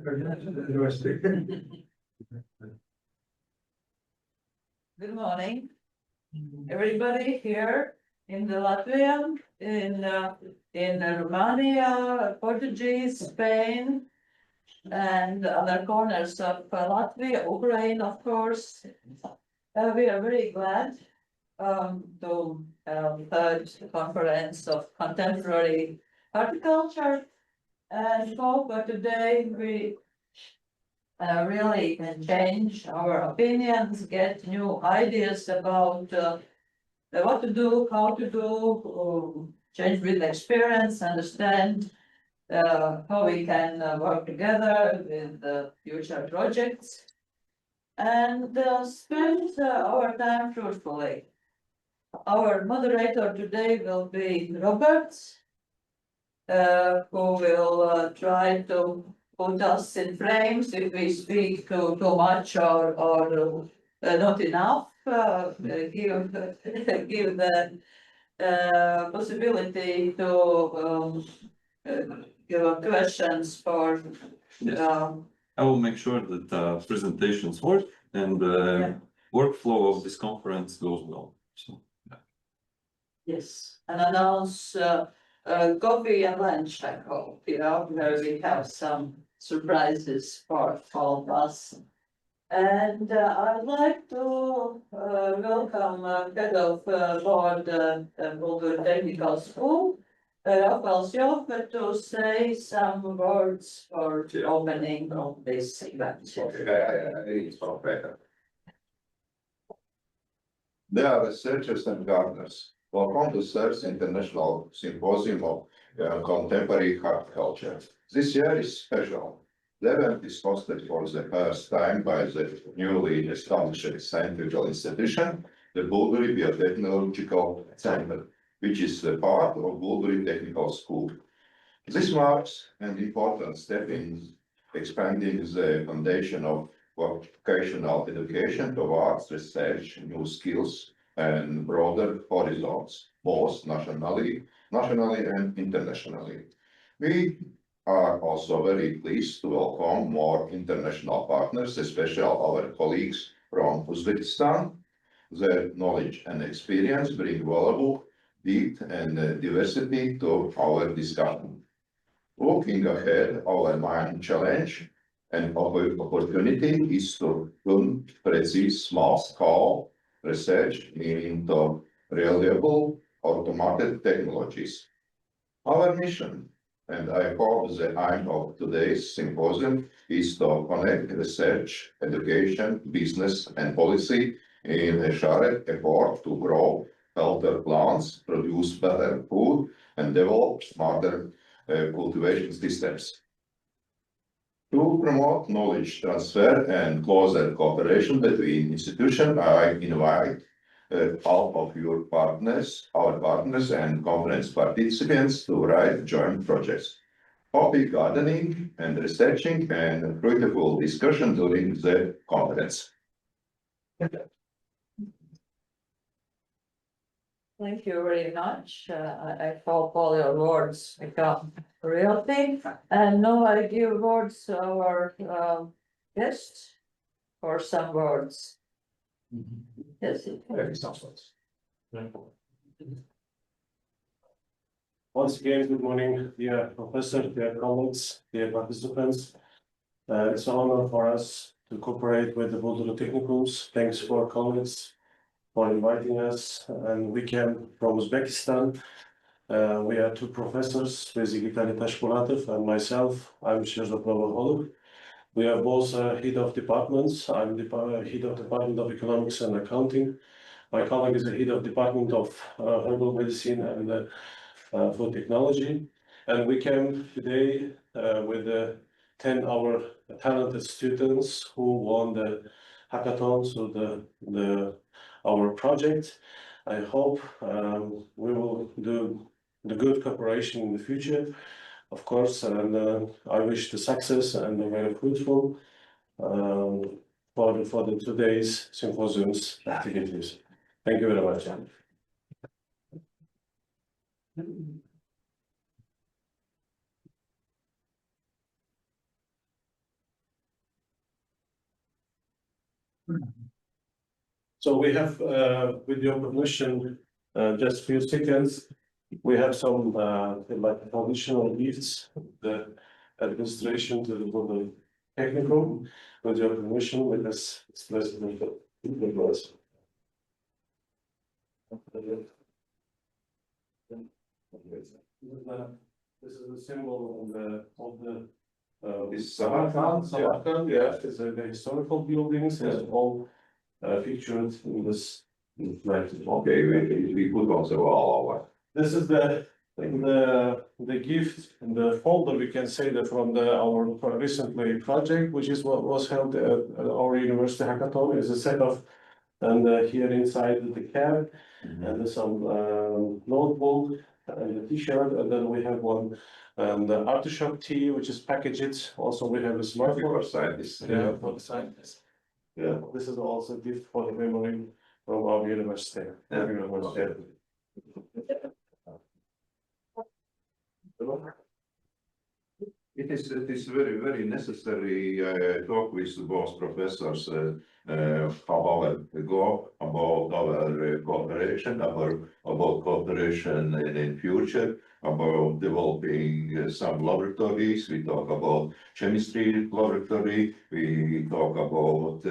Good morning, everybody here in the Latvia, in Romania, Portuguese, Spain, and other corners of Latvia, Ukraine, of course. We are very glad to third conference of contemporary horticulture, and hope today we really can change our opinions, get new ideas about what to do, how to do, change with experience, understand how we can work together with future projects, and spend our time fruitfully. Our moderator today will be Robert, who will try to put us in frames if we speak too much or not enough. Give the possibility to give questions for. Yes. I will make sure that presentations work and the workflow of this conference goes well. So, yes, and announce coffee and lunch, I hope, where we have some surprises for all of us. And I'd like to welcome head of board Bulduri Technical School, Rafael Sjoffer, to say some words for the opening of this event. Dear researchers and gardeners, welcome to third International Symposium of Contemporary Horticulture. This year is special. The event is hosted for the first time by the newly established scientific institution, the Bulduri Biotechnological Center, which is a part of Bulduri Technical School. This marks an important step in expanding the foundation of vocational education towards research, new skills, and broader horizons, both nationally and internationally. We are also very pleased to welcome more international partners, especially our colleagues from Uzbekistan. Their knowledge and experience bring valuable depth and diversity to our discussion. Looking ahead, our main challenge and opportunity is to turn precise small-scale research into reliable automated technologies. Our mission, and I hope the aim of today's symposium, is to connect research, education, business, and policy in a shared effort to grow healthier plants, produce better food, and develop smarter cultivation systems. To promote knowledge transfer and closer cooperation between institutions, I invite all of your partners, our partners and conference participants to write joint projects, copy gardening and researching, and fruitful discussion during the conference. Thank you very much. I hope all your words become real thing. And now I give words to our guests for some words. Yes. Once again, good morning, dear professor, dear colleagues, dear participants. It's an honor for us to cooperate with the Bulduri Technicals. Thanks for colleagues for inviting us. And we came from Uzbekistan. We are two professors, Vitaly Tashpolatov and myself. I'm Sherzod Novoholov. We are both head of departments. I'm the head of Department of Economics and Accounting. My colleague is the head of Department of Herbal Medicine and Food Technology. And we came today with 10 our talented students who won the hackathon, so our project. I hope we will do the good cooperation in the future, of course, and I wish the success and the very fruitful for the today's symposium's activities. Thank you very much. So we have, with your permission, just few seconds. We have some, like traditional gifts, the administration to the Bulduri technical. With your permission, let us express the applause. This is the symbol of the. Is Samarkand? Samarkand, yeah, it's the historical buildings, it's all featured in this. Okay, we put on the wall our. This is the gift, the folder, we can say that from our recently project, which is what was held at our university hackathon, is a set of, and here inside the cab, and there's some notebook and a t-shirt, and then we have one, and the artichoke tea, which is packaged, also we have a smartphone. Scientists. Yeah, for the scientists. Yeah, this is also a gift for the memory from our university. Yeah. University. It is very necessary talk with both professors how our go about our cooperation, about cooperation in future, about developing some laboratories. We talk about chemistry laboratory, we talk about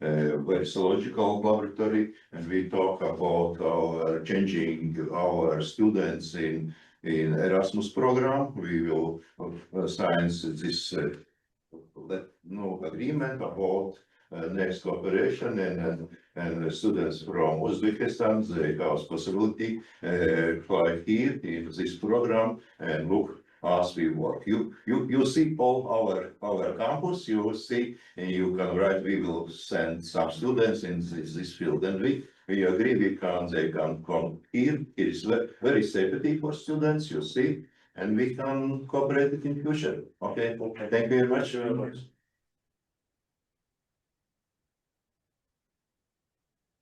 virusological laboratory, and we talk about our changing our students in Erasmus program. We will sign this agreement about next cooperation, and students from Uzbekistan, they have possibility fly here in this program and look as we work. You see all our campus, you will see, and you can write, we will send some students in this field, and we agree they can come here. It is very safety for students, you see, and we can cooperate in future. Okay, thank you very much.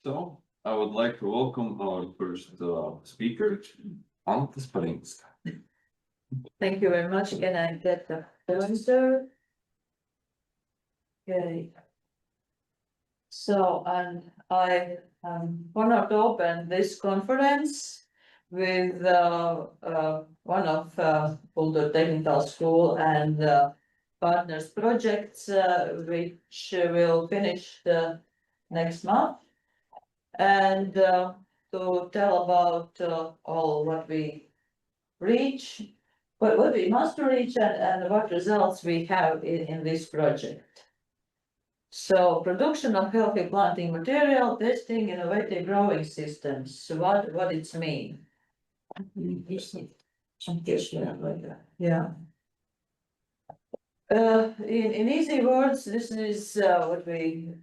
So I would like to welcome our first speaker, Anta Sparinska. Thank you very much. Can I get the pointer? Okay. So, and I honored to open this conference with one of Bulduri Technical School and partners projects, which will finish the next month. And to tell about all what we reach, what we must reach, and what results we have in this project. So production of healthy planting material, testing innovative growing systems. So what it's mean? Yeah. In easy words, this is what we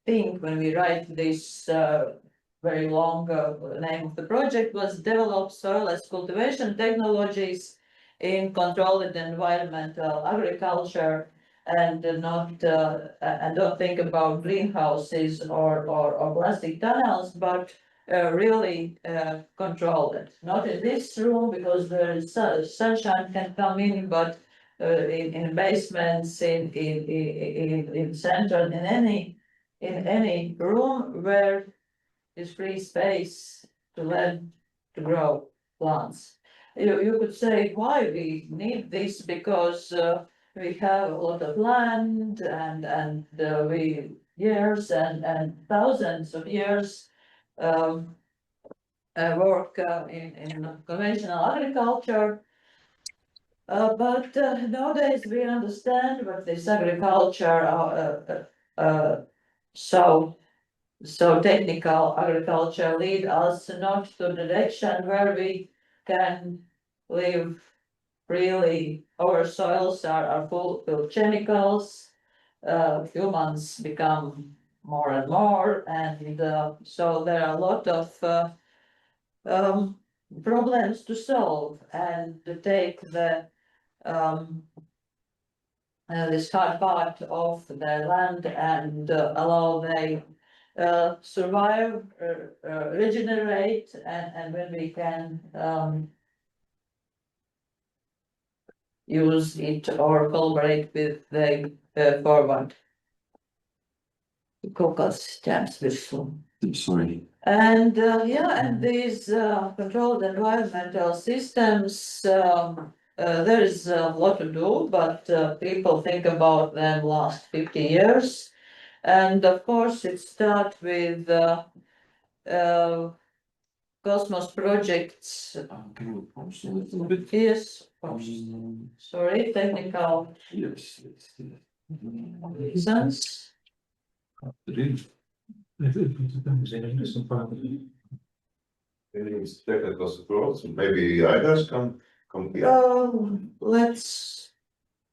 think when we write this very long name of the project was develop soilless cultivation technologies in controlled environmental agriculture, and not and don't think about greenhouses or plastic tunnels, but really control it. Not in this room because there is sunshine can come in, but in basements, in center, in any room where is free space to learn to grow plants. You could say why we need this, because we have a lot of land and we years and thousands of years work in conventional agriculture. But nowadays we understand what this agriculture so technical agriculture lead us not to the direction where we can live freely. Our soils are full of chemicals. Humans become more and more, and so there are a lot of problems to solve and to take the this hard part of the land and allow they survive, regenerate, and when we can use it or collaborate with the forward. kaut kāds ķēms virsū. I'm sorry. And and these controlled environmental systems, there is a lot to do, but people think about them last 50 years. And of course, it starts with cosmos projects. Can you pause a little bit? Yes, sorry, technical Yes. reasons. Really? Any technical support, maybe others come here. Let's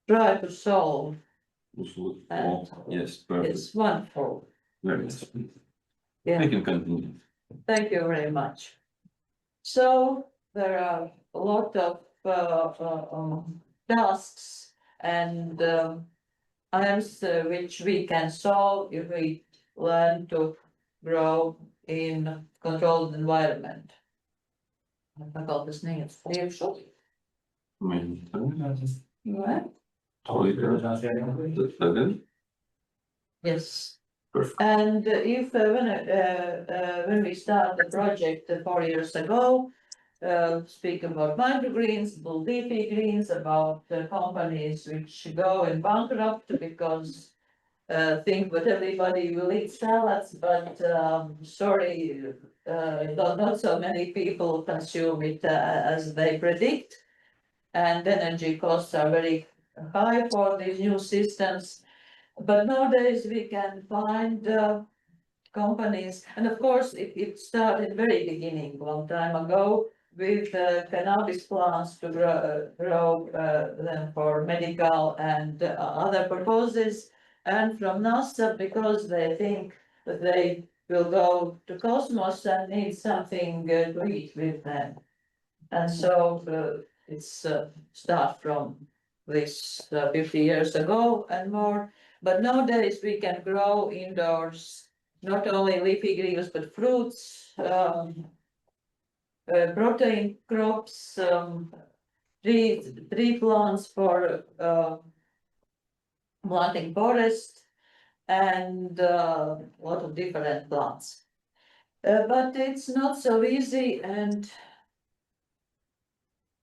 try to solve. Yes, perfect. It's wonderful. Very nice. Yeah. We can continue. Thank you very much. So there are a lot of tasks and items which we can solve if we learn to grow in controlled environment. I got this name, it's priekšu. Right? Tagad? Yes. Perfect. And if when we started the project 4 years ago, speak about microgreens, Bulduri greens, about companies which go in bankrupt because think that everybody will eat salads, but sorry, not so many people consume it as they predict. And energy costs are very high for these new systems. But nowadays we can find companies, and of course it started very beginning, long time ago, with cannabis plants to grow them for medical and other purposes. And from NASA, because they think that they will go to cosmos and need something to eat with them. And so it's start from this 50 years ago and more. But nowadays we can grow indoors, not only leafy greens, but fruits, protein crops, tree plants for planting forest, and a lot of different plants. But it's not so easy, and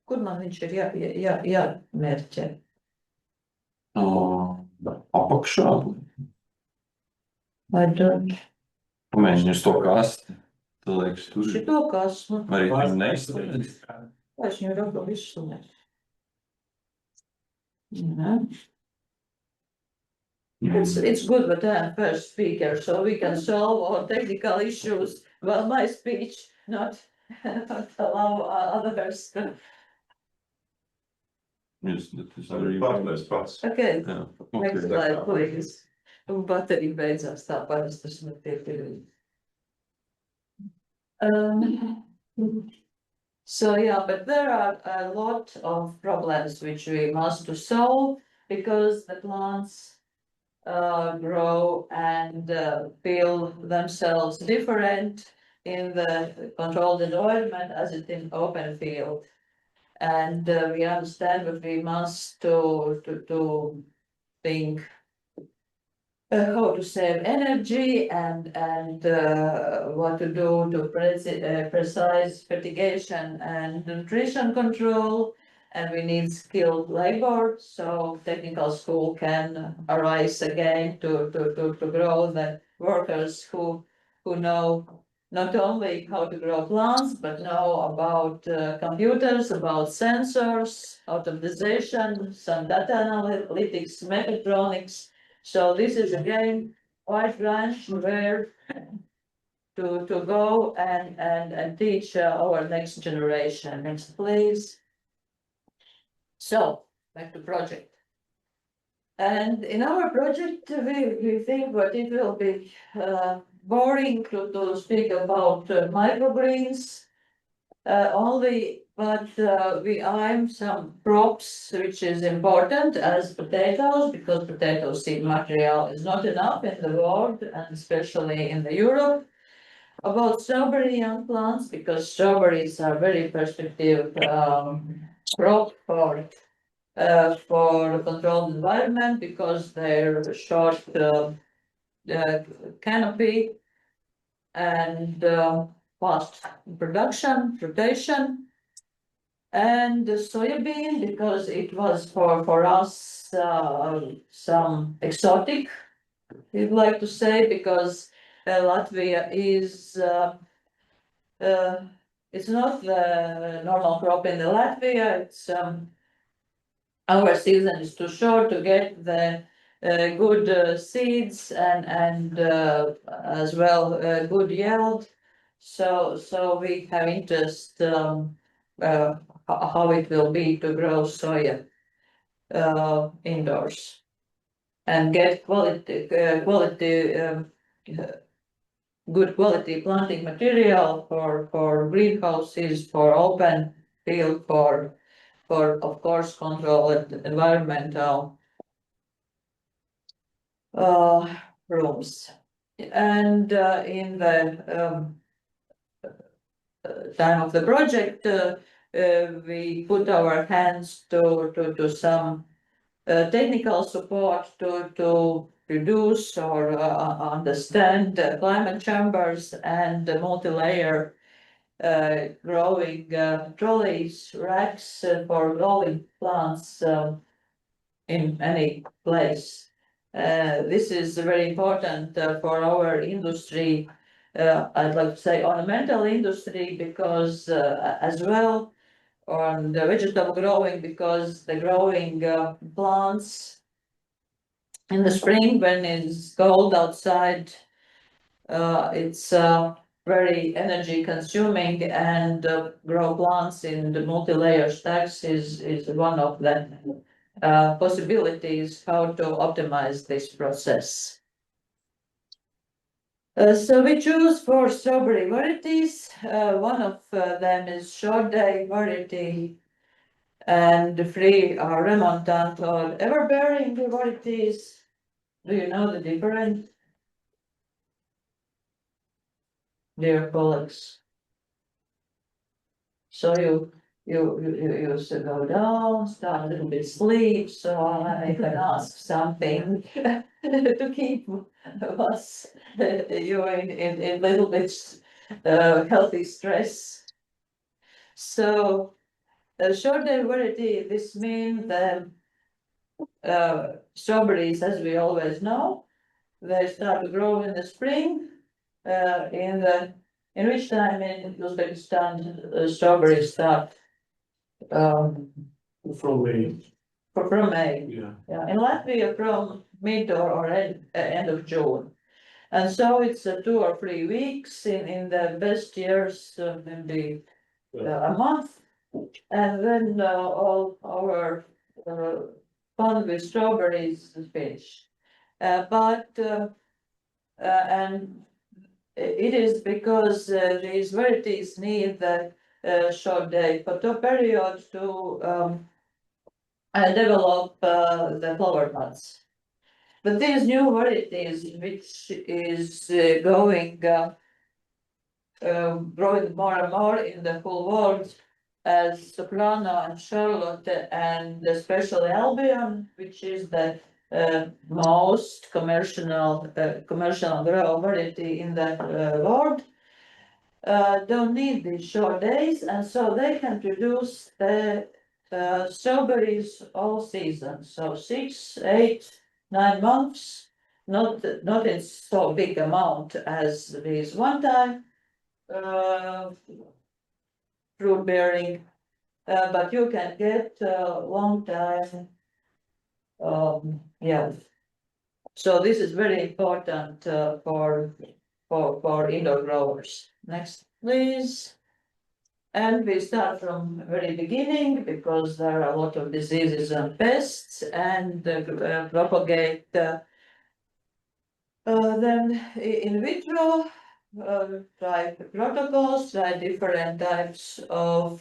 kur man viņš ir jāmērķē? Apakšā. I don't. Pamēģini uz to kasti. Tu liekas tur. Šito kasnu. Arī tu neizstrādāt. Es viņu rabu visu ne. It's good that I'm first speaker, so we can solve all technical issues while my speech not allow others to. Yes, that is Sorry, very partners, important. but Okay, Yeah, next okay. slide, please. Un baterija beidzās, tā parasti tas netiek ir. So yeah, but there are a lot of problems which we must to solve because the plants grow and feel themselves different in the controlled environment as it in open field. And we understand that we must to think how to save energy and what to do to precise fertigation and nutrition control. And we need skilled labor, so technical school can arise again to grow the workers who know not only how to grow plants, but know about computers, about sensors, automation, some data analytics, mechatronics. So this is again wide branch where to go and teach our next generation. Next, please. So back to project. And in our project, we think that it will be boring to speak about microgreens only, but we aim some crops which is important as potatoes, because potato seed material is not enough in the world and especially in the Europe. About strawberry young plants, because strawberries are very perspective crop for controlled environment, because they're short canopy and fast production, rotation. And the soybean, because it was for us some exotic, we'd like to say, because Latvia is it's not the normal crop in the Latvia. It's our season is too short to get the good seeds and as well good yield. So we have interest how it will be to grow soya indoors and get good quality planting material for greenhouses, for open field, for of course controlled environmental rooms. And in the time of the project, we put our hands to some technical support to reduce or understand climate chambers and multi-layer growing trolleys, racks for growing plants in any place. This is very important for our industry. I'd like to say ornamental industry, because as well on the vegetable growing, because the growing plants in the spring when it's cold outside, it's very energy consuming, and grow plants in the multi-layer stacks is one of the possibilities how to optimize this process. So we choose for strawberry varieties. One of them is short day variety, and the three are remontant or everbearing varieties. Do you know the difference, dear colleagues? So you used to go down, start a little bit sleep, so I can ask something to keep us you in little bit healthy stress. So short day variety, this means that strawberries, as we always know, they start to grow in the spring. In which time in Uzbekistan strawberries start From May, from May. yeah. Yeah, in Latvia from mid or end of June. And so it's 2 or 3 weeks, in the best years, maybe a month. And then all our fun with strawberries is finished. And it is because these varieties need the short day photo period to develop the flower buds. But these new varieties, which is growing more and more in the whole world, as Soprano and Charlotte, and especially Albion, which is the most commercial grow variety in the world, don't need these short days, and so they can produce the strawberries all season. So 6, 8, 9 months, not in so big amount as these one time fruit bearing, but you can get long time. Yeah. So this is very important for indoor growers. Next, please. And we start from very beginning, because there are a lot of diseases and pests, and propagate them in vitro. Try protocols, try different types of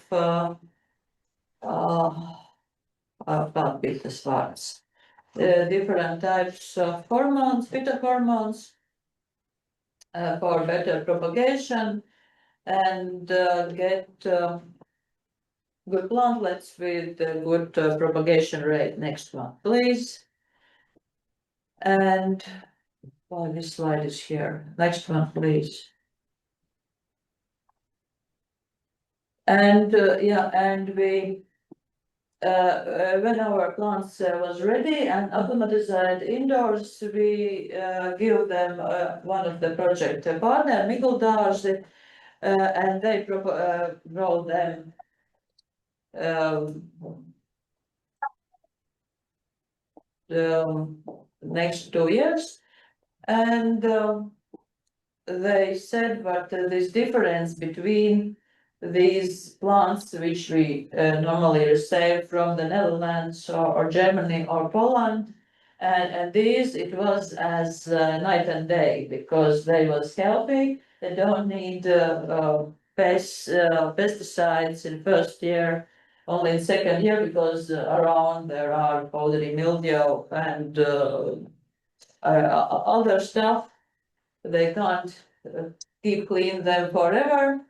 different types of hormones, phytohormones, for better propagation, and get good plantlets with good propagation rate. Next one, please. And Well, this slide is here. Next one, please. And yeah, and we when our plants was ready and acclimatized indoors, we give them one of the project partner, Bulduri, and they grow them the next 2 years. And they said that this difference between these plants, which we normally receive from the Netherlands or Germany or Poland, and these, it was as night and day, because they was healthy, they don't need pesticides in first year, only in second year, because around there are powdery mildew and other stuff. They can't keep clean them forever.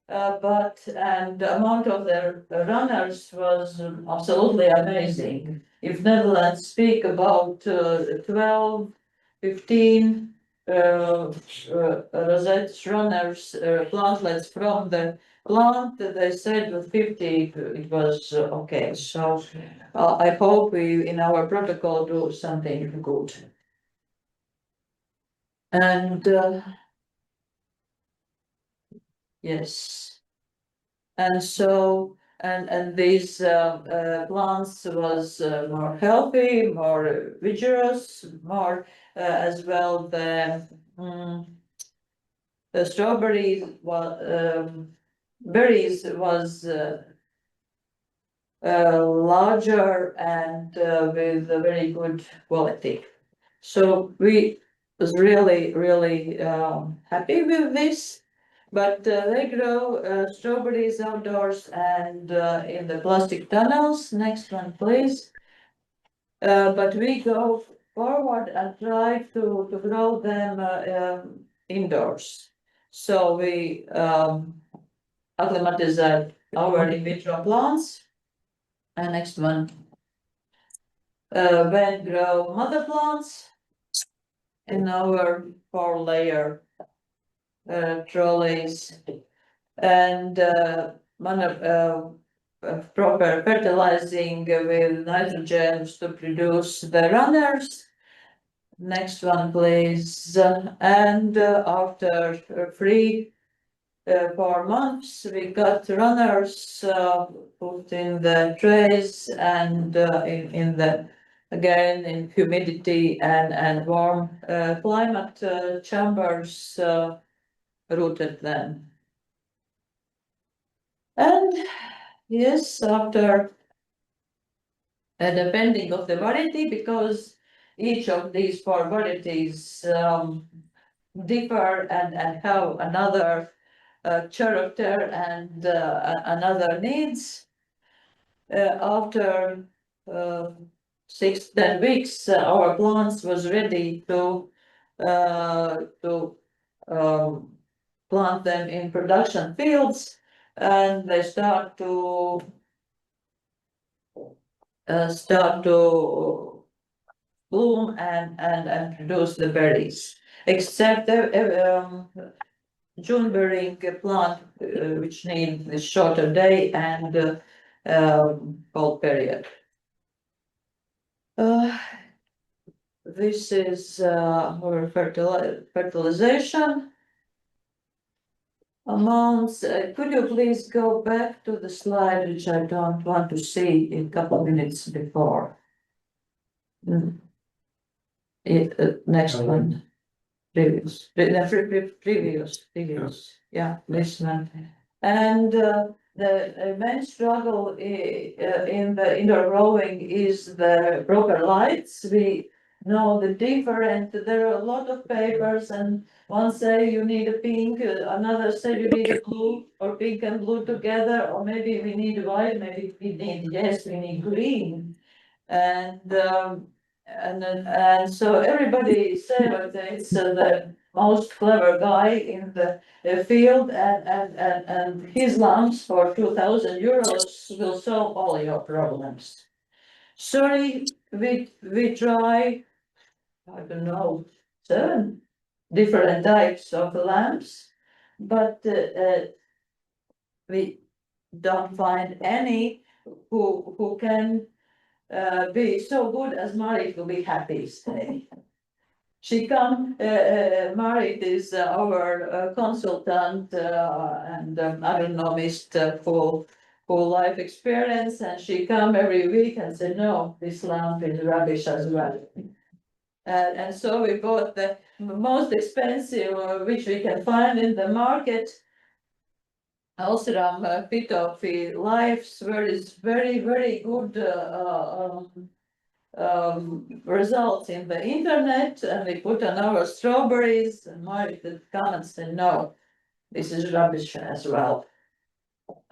And the amount of their runners was absolutely amazing. If Netherlands speak about 12, 15 rosettes runners, plantlets from the plant, they said with 50 it was okay. So I hope we in our protocol do something good. And yes, and so and these plants was more healthy, more vigorous, more as well the strawberries berries was larger and with a very good quality. So we was really happy with this. But they grow strawberries outdoors and in the plastic tunnels. Next one, please. But we go forward and try to grow them indoors. So we acclimatize our in vitro plants. And next one. When grow mother plants in our 4-layer trolleys, and proper fertilizing with nitrogens to produce the runners. Next one, please. And after 4 months, we got runners put in the trays and in the again in humidity and warm climate chambers. Rooted them. And yes, after depending of the variety, because each of these 4 varieties differ and have another character and another needs. After 6-10 weeks, our plants was ready to plant them in production fields, and they start to bloom and produce the berries. Except June bearing plant, which need the shorter day and cold period. This is our fertilization amounts. Could you please go back to the slide, which I don't want to see in a couple of minutes before? Next one. Previous. Yeah, this one. And the main struggle in the indoor growing is the proper lights. We know the different, there are a lot of papers, and one say you need a pink, another say you need a blue, or pink and blue together, or maybe we need white, maybe we need green. And so everybody say that it's the most clever guy in the field, and his lamps for 2,000 euros will solve all your problems. Sorry, we try, I don't know, 7 different types of lamps, but we don't find any who can be so good as Marit will be happy today. She come, Marit is our consultant and I don't know, Mr. Full life experience, and she come every week and say, no, this lamp is rubbish as well. And so we bought the most expensive, which we can find in the market. Osram Pitofi Lives, where is very, very good results in the internet, and we put on our strawberries, and Marit come and say, no, this is rubbish as well.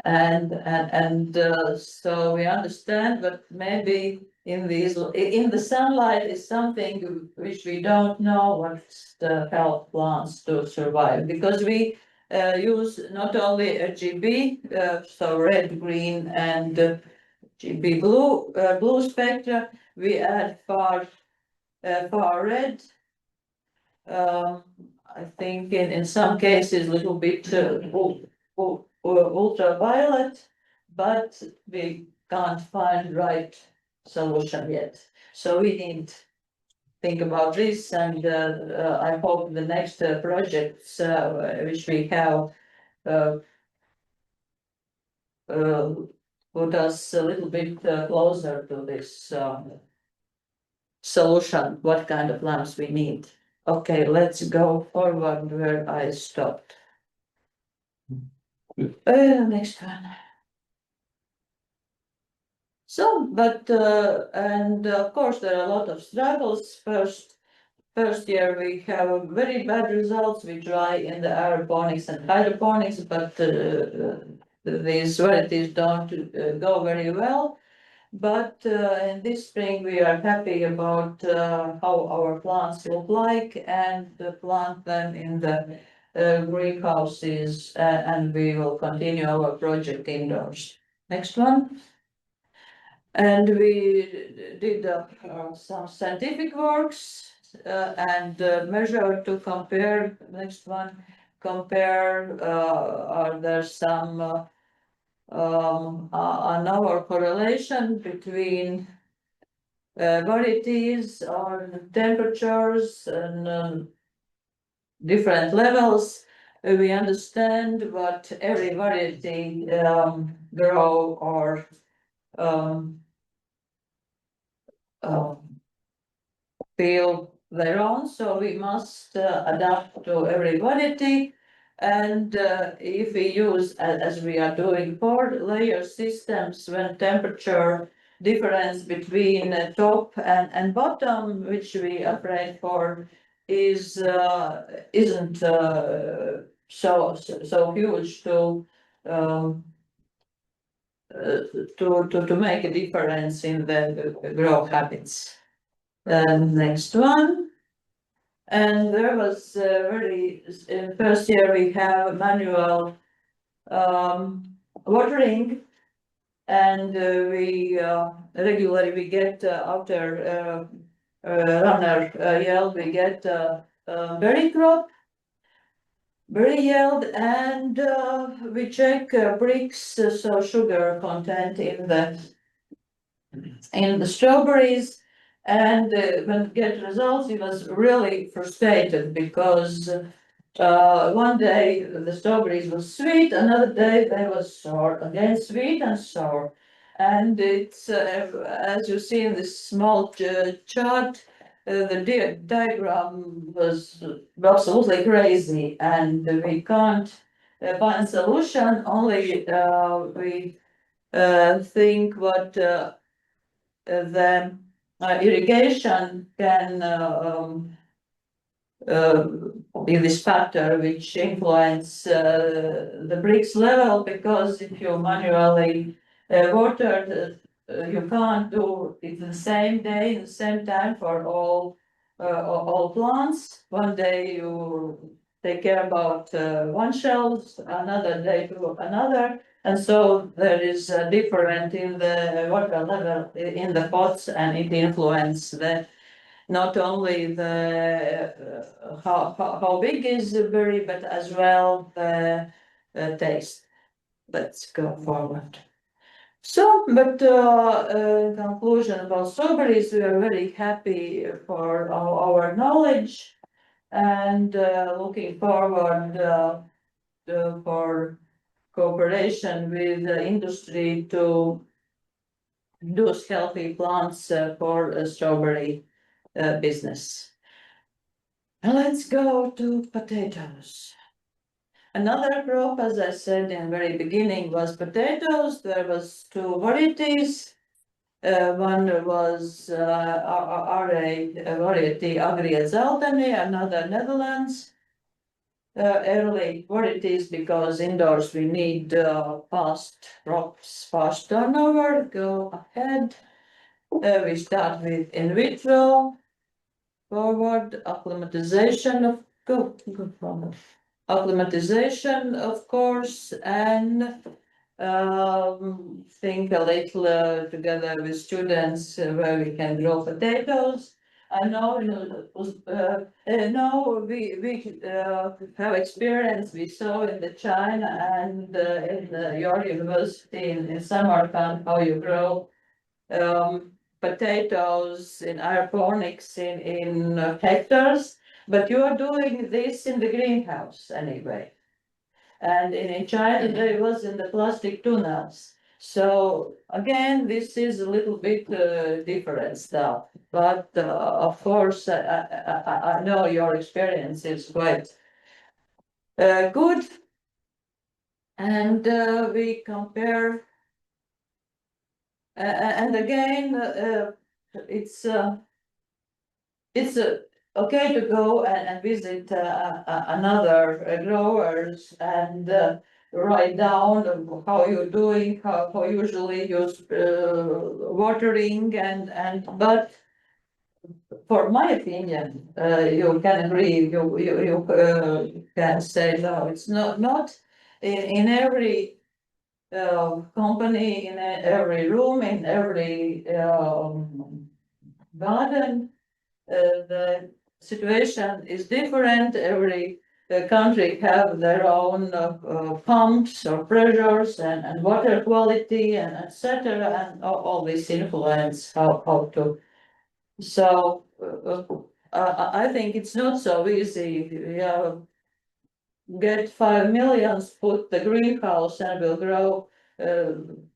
And so we understand, but maybe in the sunlight is something which we don't know what the help plants to survive, because we use not only RGB, so red, green, and GB blue spectra. We add far red. I think in some cases a little bit ultraviolet, but we can't find right solution yet. So we need to think about this, and I hope the next projects which we have put us a little bit closer to this solution, what kind of lamps we need. Okay, let's go forward where I stopped. Next one. So, but and of course there are a lot of struggles. First year we have very bad results. We try in the aeroponics and hydroponics, but these varieties don't go very well. But in this spring we are happy about how our plants look like, and plant them in the greenhouses, and we will continue our project indoors. Next one. And we did some scientific works and measure to compare. Next one, compare. Are there some another correlation between varieties or temperatures and different levels? We understand what every variety grow or feel their own, so we must adapt to every variety. And if we use, as we are doing, 4 layer systems, when temperature difference between top and bottom, which we afraid for, is isn't so huge to make a difference in the grow habits. Next one. And there was in first year we have manual watering, and we regularly we get after runner yield, we get berry crop, berry yield, and we check bricks, so sugar content in the strawberries. And when we get results, he was really frustrated, because one day the strawberries was sweet, another day they was sour, again sweet and sour. And it's as you see in this small chart, the diagram was absolutely crazy, and we can't find solution. Only we think what the irrigation can be this factor which influence the bricks level, because if you manually water, you can't do it the same day, the same time for all plants. One day you take care about one shelf, another day to another. And so there is a difference in the water level in the pots, and it influences the not only the how big is the berry, but as well the taste. Let's go forward. So, but conclusion about strawberries, we are very happy for our knowledge and looking forward for cooperation with the industry to do healthy plants for strawberry business. And let's go to potatoes. Another crop, as I said in the very beginning, was potatoes. There was two varieties. One was RA variety Agria Zeltani, another Netherlands. Early varieties because indoors we need fast crops, fast turnover. Go ahead. We start with in vitro. Forward acclimatization of go forward. Acclimatization, of course, and think a little together with students where we can grow potatoes. I know, now we have experience. We saw in the China and in your university in Samarkand how you grow potatoes in aeroponics in hectares, but you are doing this in the greenhouse anyway. And in China, there was in the plastic tunnels. So again, this is a little bit different stuff. But of course, I know your experience is quite good. And we compare. And again, it's okay to go and visit another growers and write down how you're doing, how usually use watering and but for my opinion, you can agree, you can say no, it's not in every company, in every room, in every garden. The situation is different. Every country have their own pumps or pressures and water quality and etc. And all this influence how to. So I think it's not so easy. Get 5 million, put the greenhouse and will grow. I don't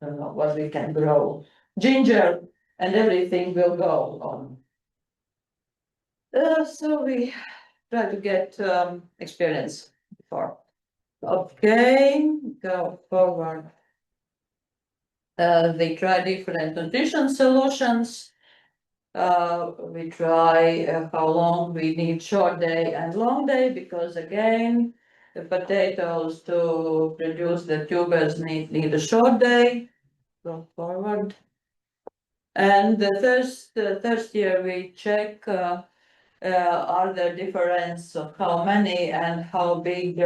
know what we can grow. Ginger and everything will go on. So we try to get experience before. Okay, go forward. They try different nutrition solutions. We try how long we need short day and long day because again, the potatoes to produce the tubers need a short day. Go forward. And the first year we check are there difference of how many and how big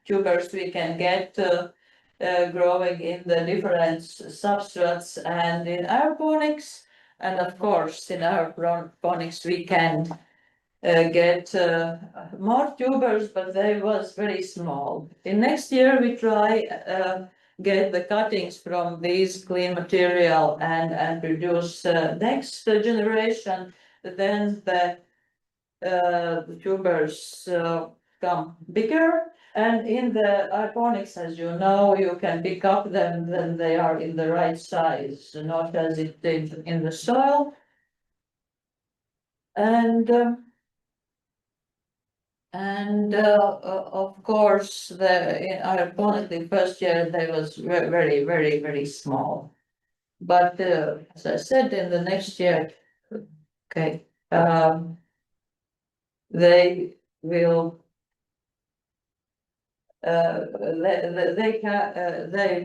tubers we can get growing in the different substrates and in aeroponics. And of course, in aeroponics we can get more tubers, but they was very small. In next year we try get the cuttings from these clean material and produce next generation. Then the tubers come bigger, and in the aeroponics, as you know, you can pick up them when they are in the right size, not as it did in the soil. And of course, in aeroponics, the first year they was very small. But as I said, in the next year, okay, they will. They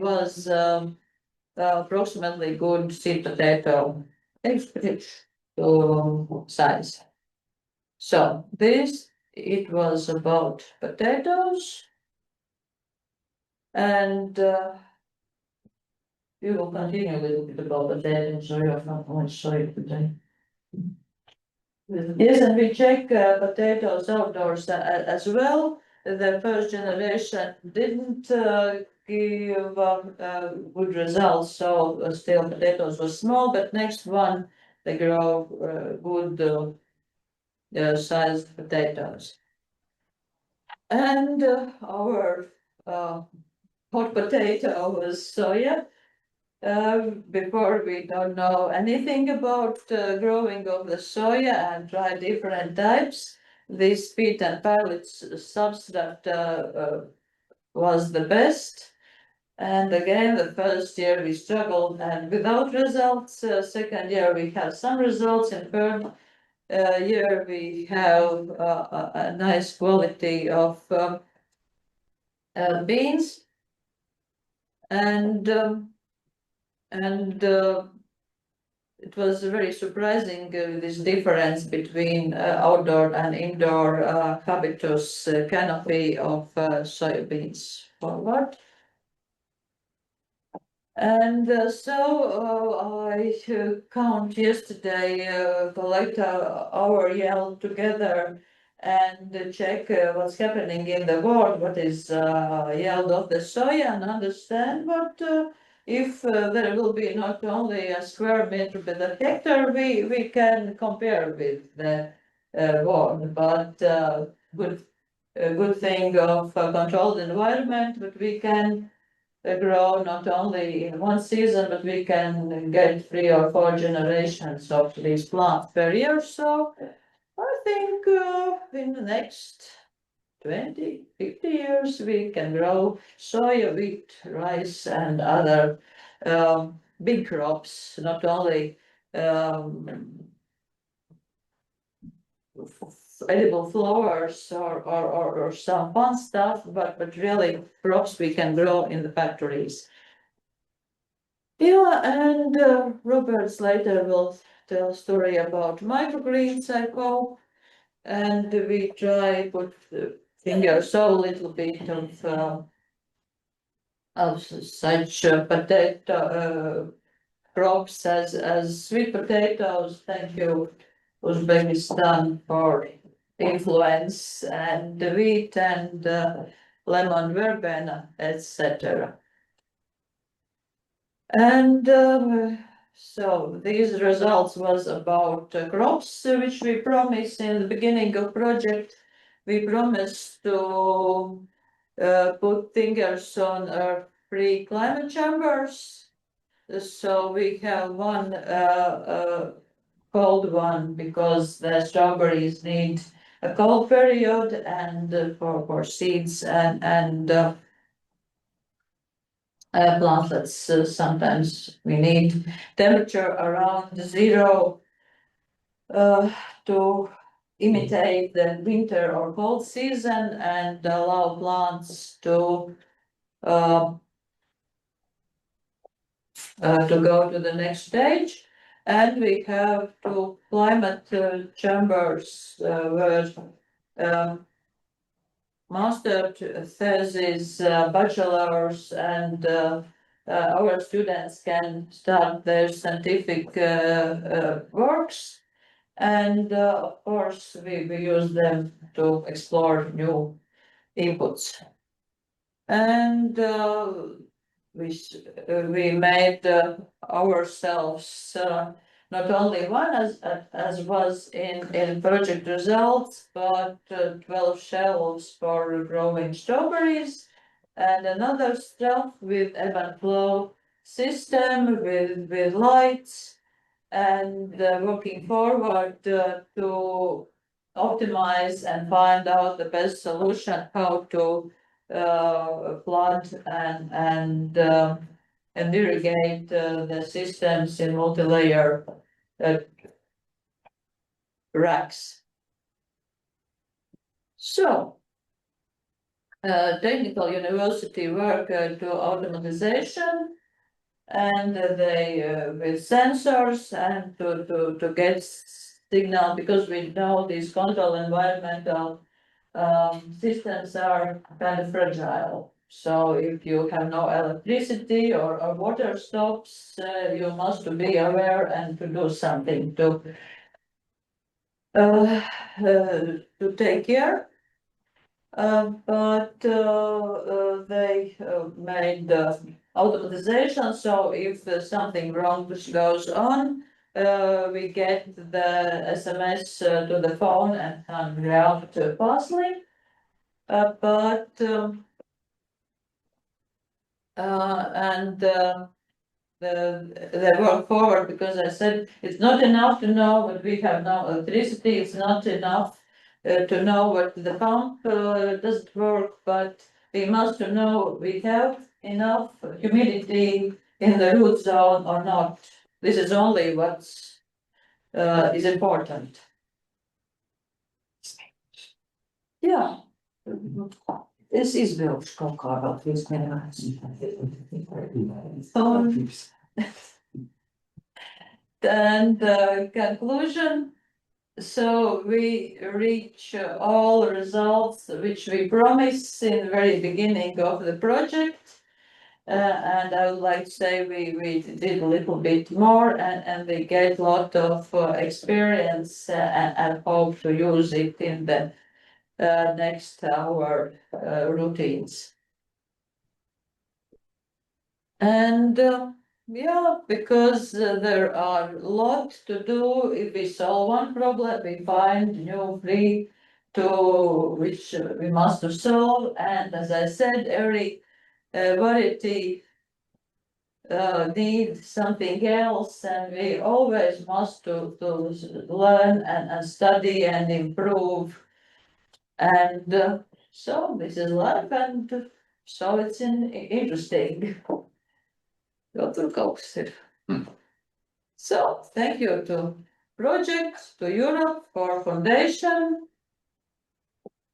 was approximately good seed potato size. So this it was about potatoes, and we will continue a little bit about potatoes. So you have not much soy today. Yes, and we check potatoes outdoors as well. The first generation didn't give good results, so still potatoes were small, but next one they grow good sized potatoes. And our hot potato was soya. Before we don't know anything about growing of the soya and try different types. This peat and pellets substrate was the best. And again, the first year we struggled and without results. Second year we have some results. In third year we have a nice quality of beans. And it was very surprising this difference between outdoor and indoor habitus canopy of soybeans. Forward. And I count yesterday, collect our yield together and check what's happening in the world, what is yield of the soya, and understand what if there will be not only a square meter but a hectare, we can compare with the world. But good thing of controlled environment, but we can grow not only in one season, but we can get 3 or 4 generations of these plants per year. So I think in the next 20, 50 years, we can grow soya, wheat, rice, and other big crops, not only edible flowers or some fun stuff, but really crops we can grow in the factories. Yeah, and Robert later will tell a story about microgreens, I hope. And we try put the finger so little bit of such potato crops as sweet potatoes. Thank you, Uzbekistan, for influence, and the wheat and lemon verbena, etc. And so these results was about crops which we promised in the beginning of project. We promised to put fingers on free climate chambers. So we have one cold one because the strawberries need a cold period and for seeds and plantlets. Sometimes we need temperature around 0 to imitate the winter or cold season and allow plants to go to the next stage. And we have 2 climate chambers where master thesis, bachelor's, and our students can start their scientific works. And of course, we use them to explore new inputs. And we made ourselves not only one as was in project results, but 12 shelves for growing strawberries and another shelf with ebb and flow system with lights and looking forward to optimize and find out the best solution how to flood and irrigate the systems in multi-layer racks. So, technical university work to automatization and they with sensors and to get signal, because we know these control environmental systems are kind of fragile. So if you have no electricity or water stops, you must be aware and to do something to to take care. But they made authorization, so if something wrong goes on, we get the SMS to the phone and can react fastly. But and they work forward because I said it's not enough to know what we have now electricity, it's not enough to know what the pump doesn't work, but we must know we have enough humidity in the root zone or not. This is only what's is important. Yeah. Es izvilkšu kaut kā vēl 3 mēnešus. And conclusion, so we reach all results which we promised in the very beginning of the project. And I would like to say we did a little bit more and we get a lot of experience and hope to use it in the next our routines. And yeah, because there are a lot to do. If we solve one problem, we find new three to which we must solve. And as I said, every variety needs something else, and we always must to learn and study and improve. And so this is life, and so it's interesting. So thank you to project, to Europe for foundation,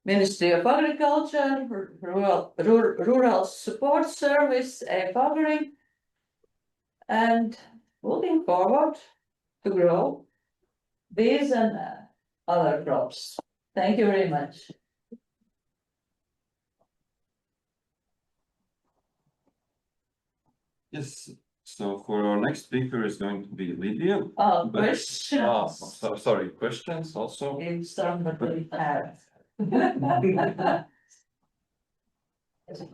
Ministry of Agriculture, Rural Support Service, APAGRI, and looking forward to grow these and other crops. Thank you very much. Yes, so for our next speaker is going to be Lydia. Questions? Sorry, questions also? If somebody has.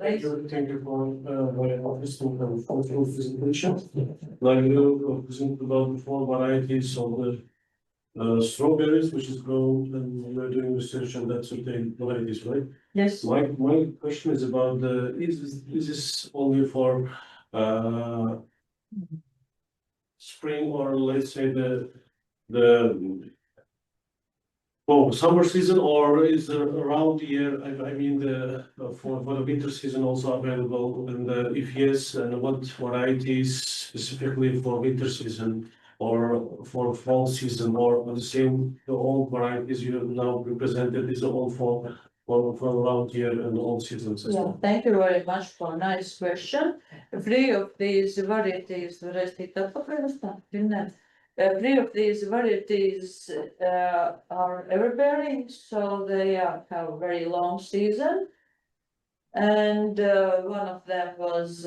Thank you for very interesting and thoughtful presentation. Like you presented about the 4 varieties of the strawberries, which is grown, and we're doing research on that certain varieties, right? Yes. My question is about is this only for spring, or let's say the summer season, or is there around the year? I mean for the winter season also available, and if yes, and what varieties specifically for winter season or for fall season, or the same, the old varieties you have now represented is all for around year and all seasons as Yeah, well. thank you very much for a nice question. 3 of these varieties, three of these varieties are everbearing, so they have a very long season. And one of them was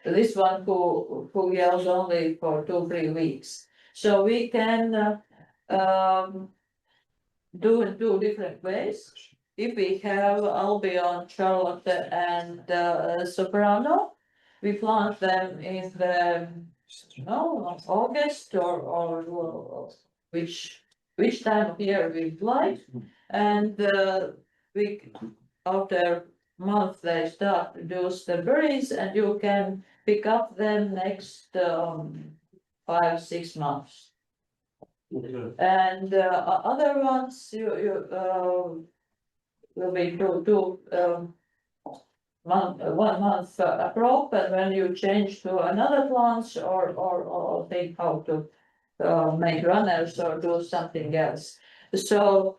this one who yields only for 2-3 weeks. So we can do in 2 different ways. If we have Albion, Charlotte, and Soprano, we plant them in the August or which time of year we like, and we after month they start to produce the berries, and you can pick up them next 5-6 months. Okay. And other ones you will be do 1 month a crop, and when you change to another plant or think how to make runners or do something else. So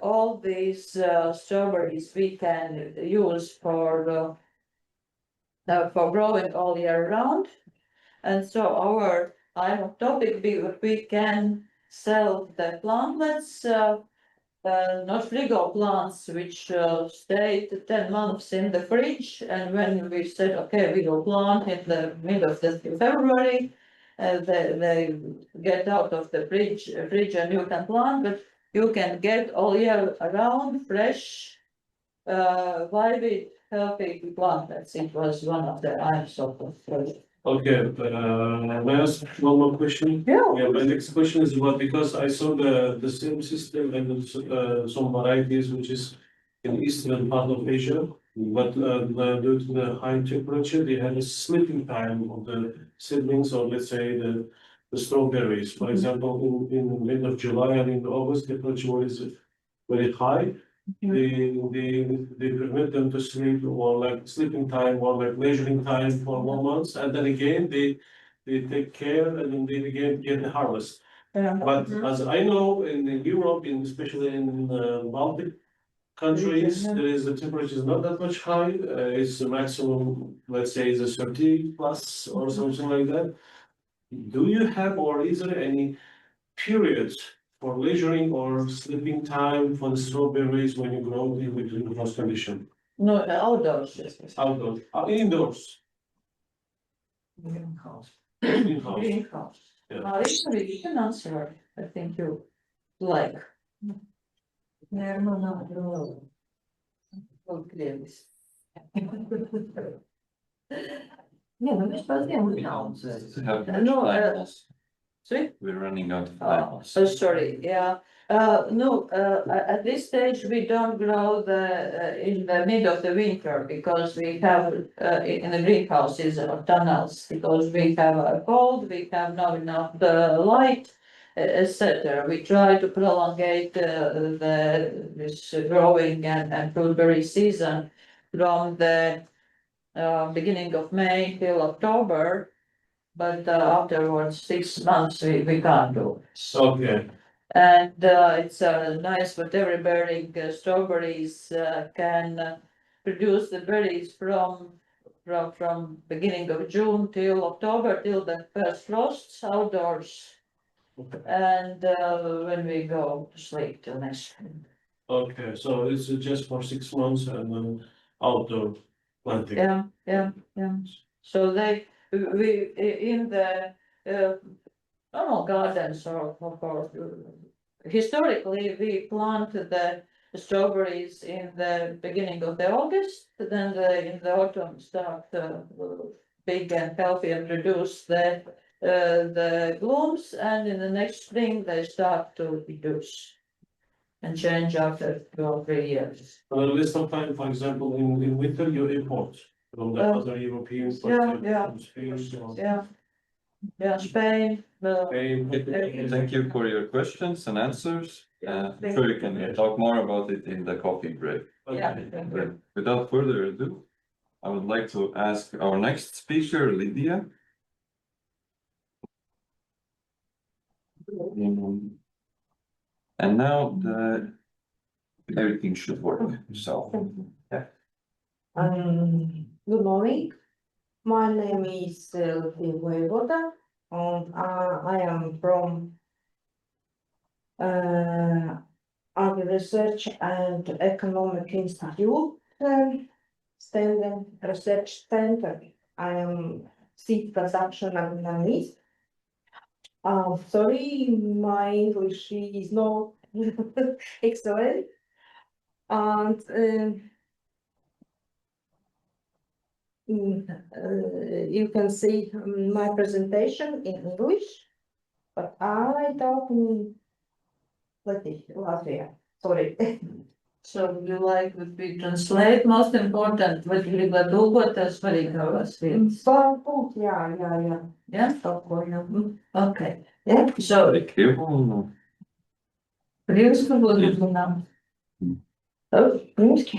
all these strawberries we can use for growing all year round. And so our topic we can sell the plantlets, not frigo plants, which stayed 10 months in the fridge. And when we said, okay, we will plant in the mid of February, they get out of the fridge and you can plant, but you can get all year around fresh, vivid, healthy plants. It was one of the aims of the project. Okay, may I ask one more question? Yeah. Yeah, my next question is about, because I saw the same system and some varieties which is in eastern part of Asia, but due to the high temperature, they had a sleeping time of the seedlings, or let's say the strawberries. For example, in mid of July and in August, temperature is very high. They permit them to sleep, or like sleeping time, or like measuring time for 1 month, and then again they take care, and then they again get the harvest. But as I know, in Europe, especially in Baltic countries, there is the temperature is not that much high. It's the maximum, let's say, is a 30 plus or something like that. Do you have, or is there any periods for leisuring or sleeping time for the strawberries when you grow in between those conditions? No, outdoors. Outdoors, indoors, Greenhouse. in-house. Greenhouse. Yeah. Actually, you can answer, I think you like. No. Okay. Nie, no wiesz, pan nie mówią. To have much No, time. Sorry? We're running out of Oh, time. sorry, yeah. No, at this stage, we don't grow in the mid of the winter because we have, in the greenhouses or tunnels, because we have a cold, we have not enough light, etc. We try to prolongate this growing and fruitberry season from the beginning of May till October. But afterwards, 6 months, we can't do. Okay, And it's nice, whatever bearing strawberries can produce the berries from beginning of June till October, till the first frosts outdoors. And when we go to sleep till next spring. okay, so it's just for 6 months and then outdoor planting. Yeah. So we in the normal gardens or historically, we plant the strawberries in the beginning of the August, then in the autumn start big and healthy and produce the blooms, and in the next spring they start to reduce and change after 2 or 3 years. Rest of time, for example, in winter, you import from the other European. Yeah. From Spain, or Yeah, Spain, Spain. Thank you for your questions and answers. I'm thank sure you can talk more about it in the coffee break. yeah. But without further ado, I would like to ask our next speaker, Lydia. And now everything should work, so. Good morning. My name is Latvia Voivoda, and I am from Agri Research and Economic Institute, Standard Research Center. I am seed production analyst. Sorry, my English is not excellent. And you can see my presentation in English, but I talk in Latvia. Sorry. So you like would be translate, most important, what you got to what as varīgavas vietas. Varbūt, jā. Yeah, Tulkojam. okay. Yeah. So, Thank you. Krieviski būtu runām. Krieviski.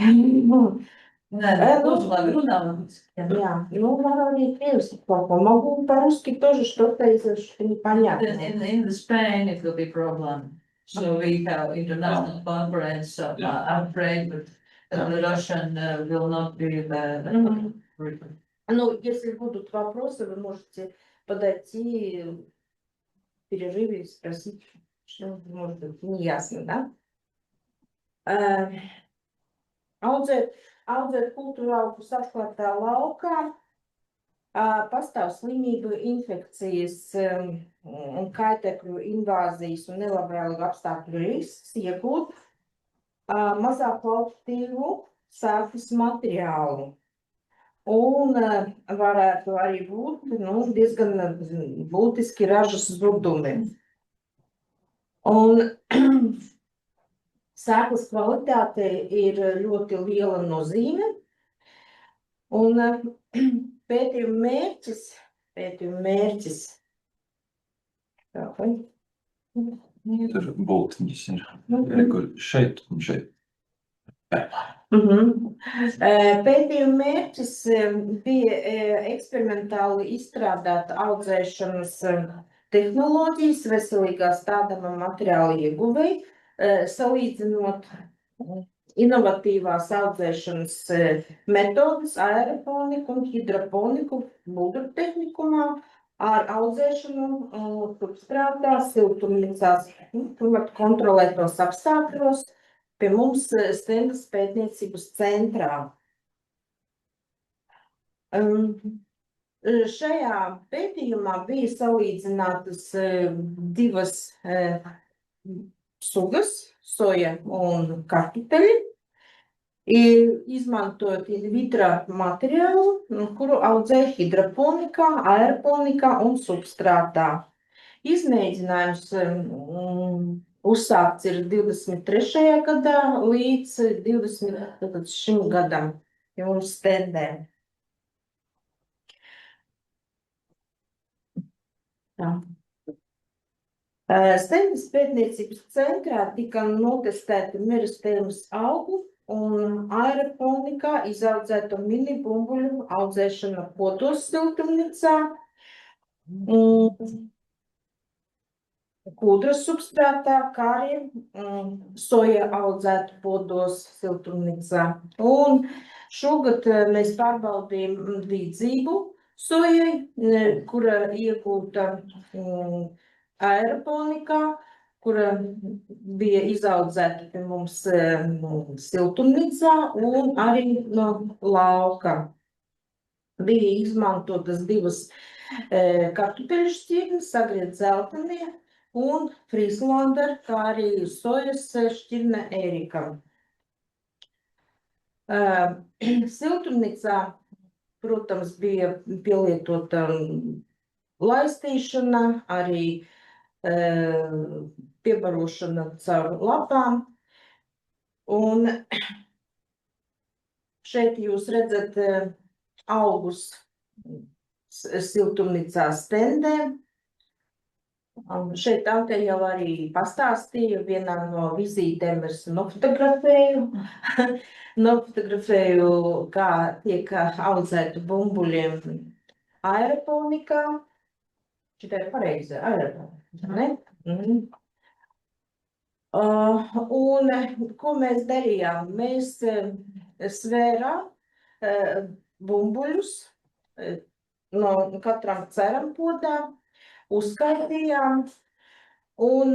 Nē, būs labi runām. Jā, ну, говори крieviski плохо. Могу по-русски тоже что-то, если что непонятно. In the Spain, it will be problem. So we have international conference, so Yeah. I'm afraid that the Russian will not be the. Ну, если будут вопросы, вы можете подойти в перерыве и спросить, что может быть неясно, да? Audzēt kultūru augus atklātā laukā Pastāv slimību, infekcijas, kaitēkļu invāzijas un nelabvēlīgu apstākļu risks iegūt mazāk kvalitatīvu sēklas materiālu. Un varētu arī būt diezgan būtiski ražas zudumi. Un sēklas kvalitāte ir ļoti liela nozīme. Un pētījuma mērķis. Tur bultiņas ir. Rekur šeit un šeit. Pētījuma mērķis bija eksperimentāli izstrādāt audzēšanas tehnoloģijas veselīgā stādama materiāla ieguvei, salīdzinot inovatīvās audzēšanas metodas, aeroponiku un hidroponiku Bulduri tehnikumā ar audzēšanu substrātā, siltumnīcās, kontrolētos apstākļos pie mums Stendas pētniecības centrā. Šajā pētījumā bija salīdzinātas divas sugas, soja un kartupeļi, izmantojot in vitro materiālu, kuru audzēja hidroponikā, aeroponikā un substrātā. Izmēģinājums uzsākts ir 23. gadā līdz 20. šim gadam pie mums Stendē. Stendas pētniecības centrā tika notestēti meristēmas augu un aeroponikā izaudzēto mini bumbuļu audzēšana podos siltumnīcā, kūdras substrātā, kā arī soja audzētu podos siltumnīcā. Un šogad mēs pārbaudījām līdzību sojai, kura iegūta aeroponikā, kura bija izaudzēta pie mums siltumnīcā un arī no lauka. Bija izmantotas divas kartupeļu šķirnes, sagriet zeltenie un Frīslander, kā arī sojas šķirne Ērikam. Siltumnīcā, protams, bija pielietota laistīšana, arī piebarošana caur lapām. Un šeit jūs redzat augus siltumnīcā Stendē. Šeit Ante jau arī pastāstīja, vienā no vizītēm es nofotografēju, kā tiek audzēti bumbuļiem aeroponikā. Šitai ir pareizi, aeroponikā, ne? Un ko mēs darījām? Mēs svērām bumbuļus no katram ceram podā, uzskaitījām, un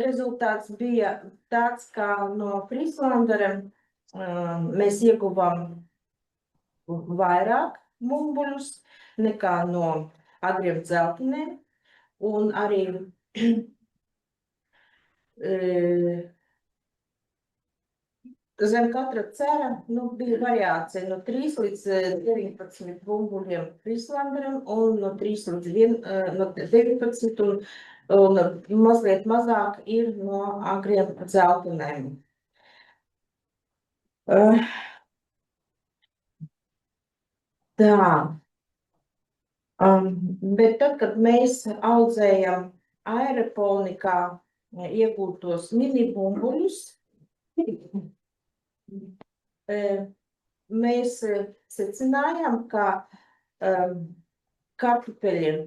rezultāts bija tāds, kā no Frīslandera mēs ieguvām vairāk bumbuļus nekā no agriem dzelteniem, un arī zem katra cera bija variācija no 3 līdz 19 bumbuļiem Frīslanderam un no 3 līdz 19 un mazliet mazāk ir no agriem dzeltenēm. Tā. Bet tad, kad mēs audzējam aeroponikā iegūtos mini bumbuļus, mēs secinājām, ka kartupeļiem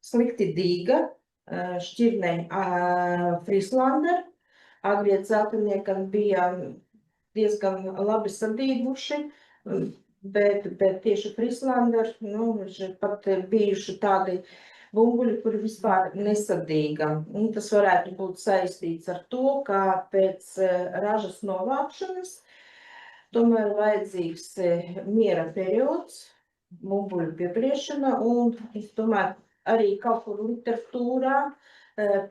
slikti dīga, šķirnei Frīslander, agrie dzelteniekam bija diezgan labi sadīguši, bet tieši Frīslander, pat bijuši tādi bumbuļi, kuri vispār nesadīga. Un tas varētu būt saistīts ar to, ka pēc ražas novākšanas tomēr vajadzīgs miera periods, bumbuļu piebriešana, un es domāju, arī kaut kur literatūrā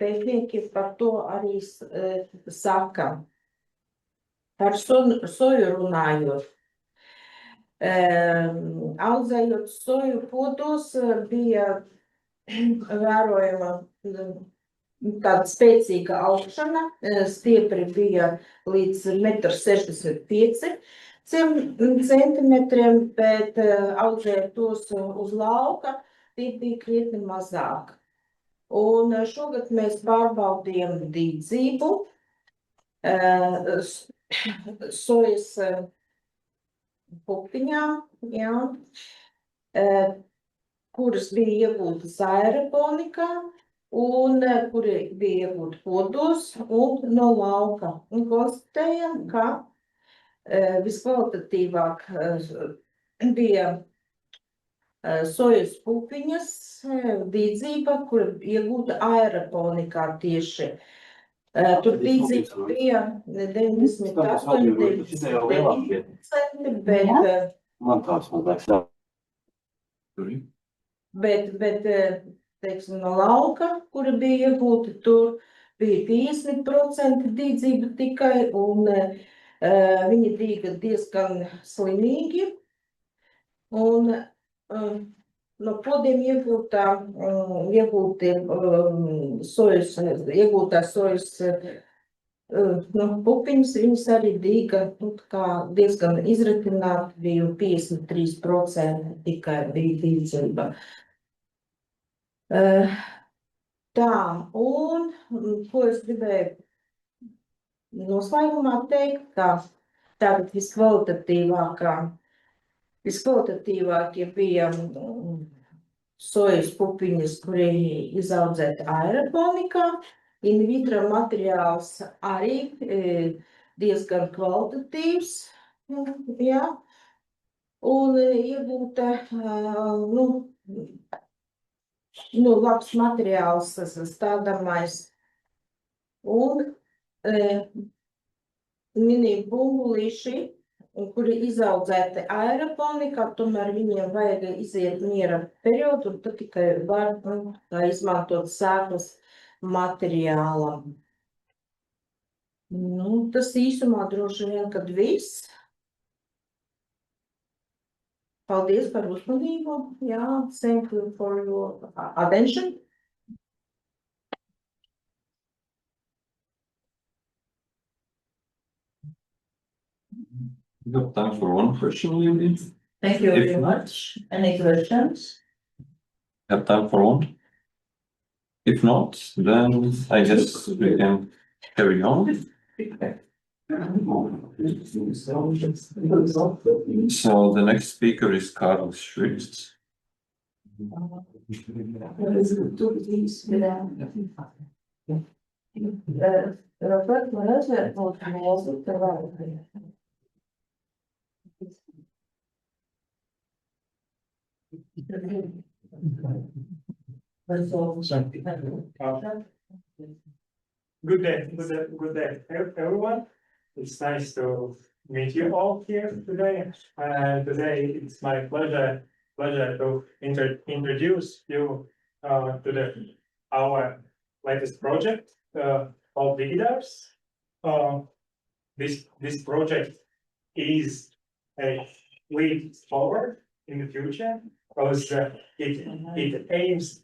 pētnieki par to arī saka. Par soju runājot. Audzējot soju podos bija vērojama tāda spēcīga augšana, stiepri bija līdz 1,65 centimetriem, bet audzējot tos uz lauka, tie bija krietni mazāk. Un šogad mēs pārbaudījām dīdzību, sojas pupiņām, jā, kuras bija iegūtas aeroponikā un kuri bija iegūti podos un no lauka. Un konstatējam, ka viskvalitatīvāk bija sojas pupiņas dīdzība, kur iegūta aeroponikā tieši. Tur dīdzība bija 98, 99%, bet, teiksim, no lauka, kura bija iegūta, tur bija 50% dīdzība tikai, un viņi dīga diezgan slimīgi, un no podiem iegūtās sojas pupiņas, viņas arī dīga, diezgan izretināti, bija 53% tikai bija dīdzība. Tā, un ko es gribēju noslēgumā teikt, ka tagad viskvalitatīvākie bija sojas pupiņas, kuri izaudzēti aeroponikā. In vitro materiāls arī diezgan kvalitatīvs, jā, un iegūta, labs materiāls stādamais. Un mini bumbulīši, kuri izaudzēti aeroponikā, tomēr viņiem vajag iziet miera periodu, un tad tikai var izmantot sēklas materiālam. Tas īsumā droši vien, kad viss. Paldies par uzmanību. Jā, thank you for your attention. We have time for one question, maybe. Thank you If very much. Any questions? Have time for one? If not, then I guess we can carry on. So the next speaker is Karl Schwitz. Good day, everyone. It's nice to meet you all here today. And today it's my pleasure to introduce you to our latest project called Digidars. This project is a leap forward in the future because it aims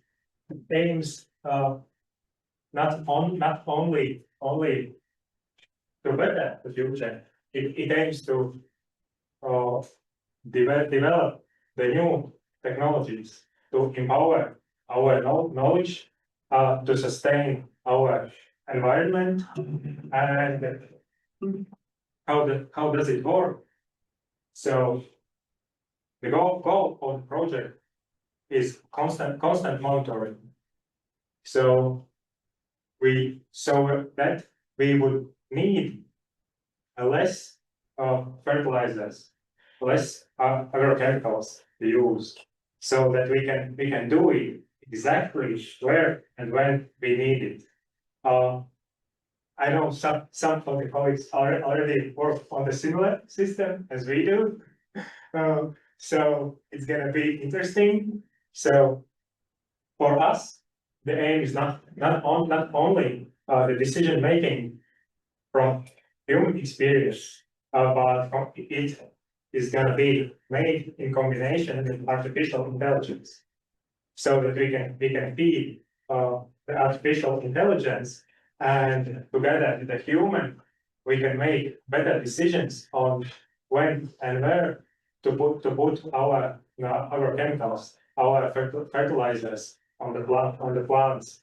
not only to better the future. It aims to develop the new technologies to empower our knowledge, to sustain our environment, and how does it work? So the goal of the project is constant monitoring. So that we would need less fertilizers, less agrochemicals to use, so that we can do it exactly where and when we need it. I know some of the colleagues already work on the similar system as we do. So it's gonna be interesting. So for us, the aim is not only the decision making from human experience, but it is gonna be made in combination with artificial intelligence, so that we can feed the artificial intelligence, and together with the human, we can make better decisions on when and where to put our chemicals, our fertilizers on the plants.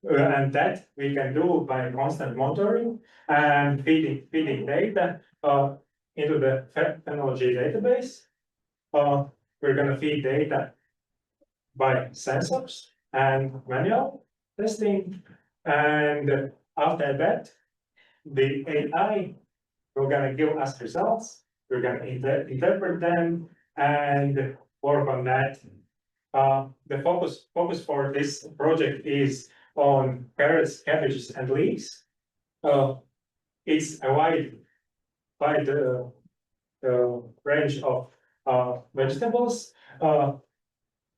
And that we can do by constant monitoring and feeding data into the technology database. We're gonna feed data by sensors and manual testing, and after that, the AI will gonna give us results. We're gonna interpret them and work on that. The focus for this project is on carrots, cabbages, and leeks. It's a wide range of vegetables,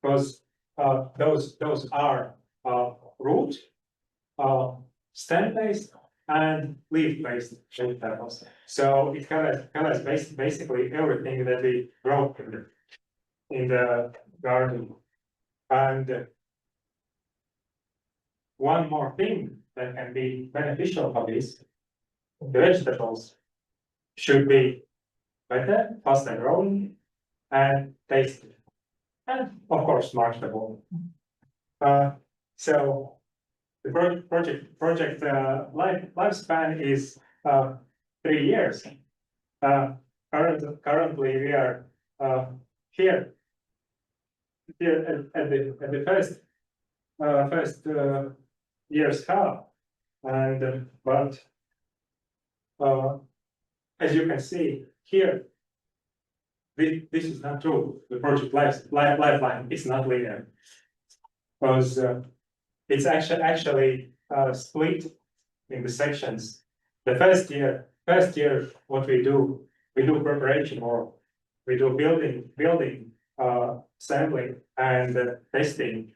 because those are root, stem-based, and leaf-based vegetables. So it covers basically everything that we grow in the garden. And one more thing that can be beneficial for this, the vegetables should be better, faster growing, and tasty, and of course marketable. So the project lifespan is 3 years. Currently we are here at the first year's half, and but as you can see here, this is not true. The project lifeline is not linear, because it's actually split in the sections. The first year, what we do preparation work. We do building, sampling, and testing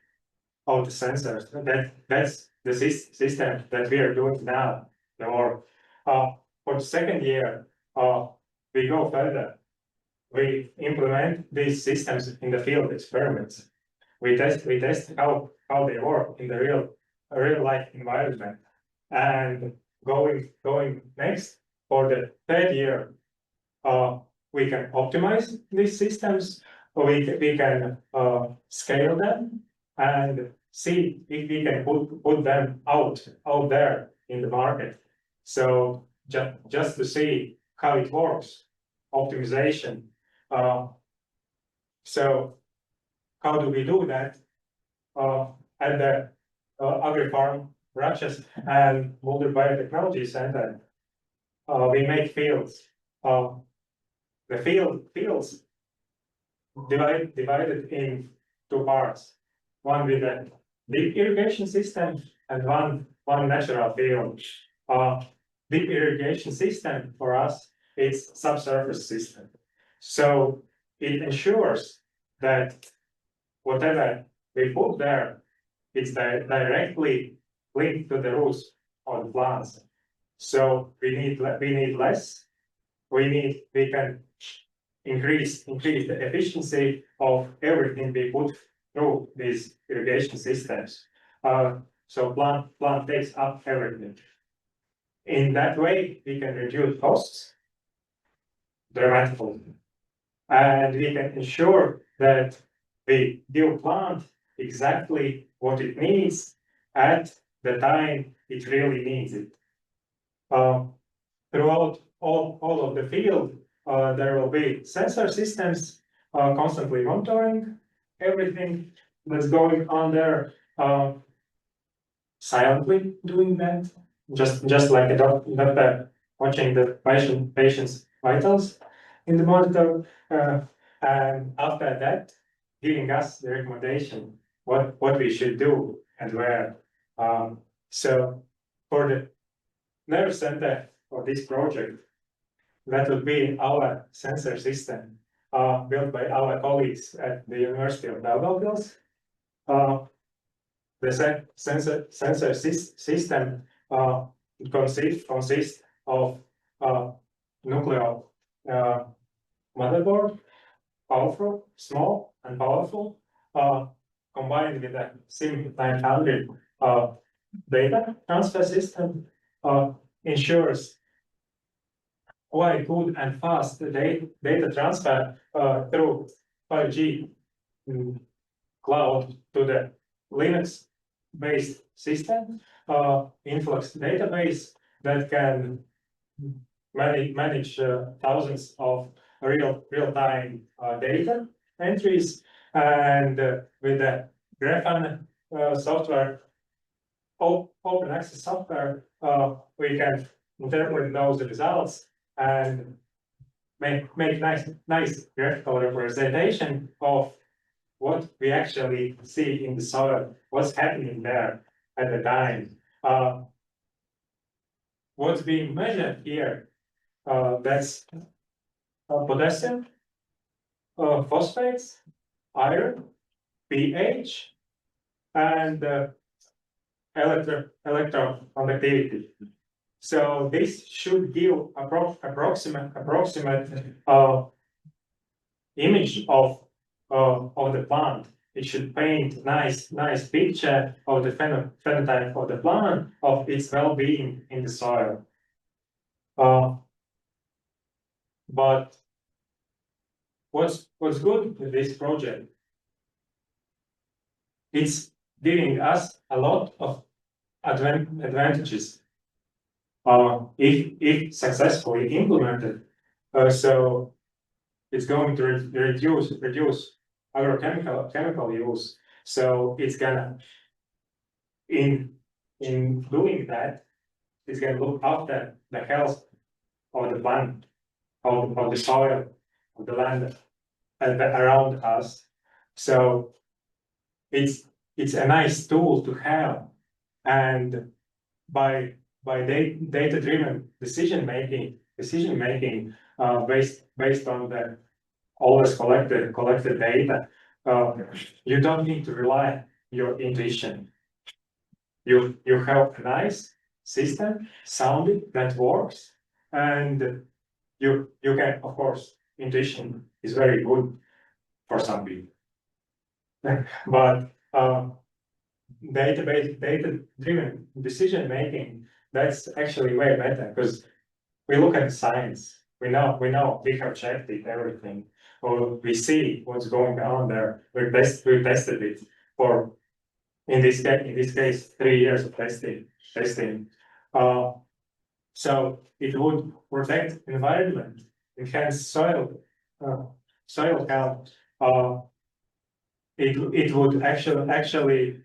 of the sensors. That's the system that we are doing now. Or for the second year, we go further. We implement these systems in the field experiments. We test how they work in the real life environment. And going next, for the third year, we can optimize these systems. We can scale them and see if we can put them out there in the market. So just to see how it works, optimization. So how do we do that? At the Agri-Farm Ratchet and Bulduri Biotechnology Center, we make fields. The fields divided in 2 parts. One with a deep irrigation system and one natural field. Deep irrigation system for us is subsurface system. So it ensures that whatever we put there, it's directly linked to the roots of the plants. So we need less. We can increase the efficiency of everything we put through these irrigation systems. So plant takes up everything. In that way, we can reduce costs dramatically, and we can ensure that we give plant exactly what it needs at the time it really needs it. Throughout all of the field, there will be sensor systems constantly monitoring everything that's going on there, silently doing that, just like a doctor watching the patient's vitals in the monitor, and after that, giving us the recommendation what we should do and where. So for the nerve center of this project, that would be our sensor system, built by our colleagues at the University of Daugavpils. The sensor system consists of nuclear motherboard, powerful, small and powerful, combined with a SYM900 data transfer system, ensures quite good and fast data transfer through 5G cloud to the Linux-based system, influx database that can manage thousands of real-time data entries, and with the Grafana software, open access software, we can interpret those results and make nice graphical representation of what we actually see in the soil, what's happening there at the time. What's being measured here, that's potassium, phosphates, iron, pH, and electroconductivity. So this should give approximate image of the plant. It should paint nice picture of the phenotype of the plant, of its well-being in the soil. But what's good with this project? It's giving us a lot of advantages if successfully implemented. So it's going to reduce chemical use. So it's gonna, in doing that, it's gonna look after the health of the plant, of the soil, of the land around us. So it's a nice tool to have, and by data-driven decision making based on the always collected data, you don't need to rely on your intuition. You have a nice system sounding that works, and you can, of course, intuition is very good for some people, but data-driven decision making, that's actually way better, because we look at science. We know we have checked it, everything, or we see what's going on there. We tested it for, in this case 3 years of testing. So it would protect environment, enhance soil health. It would actually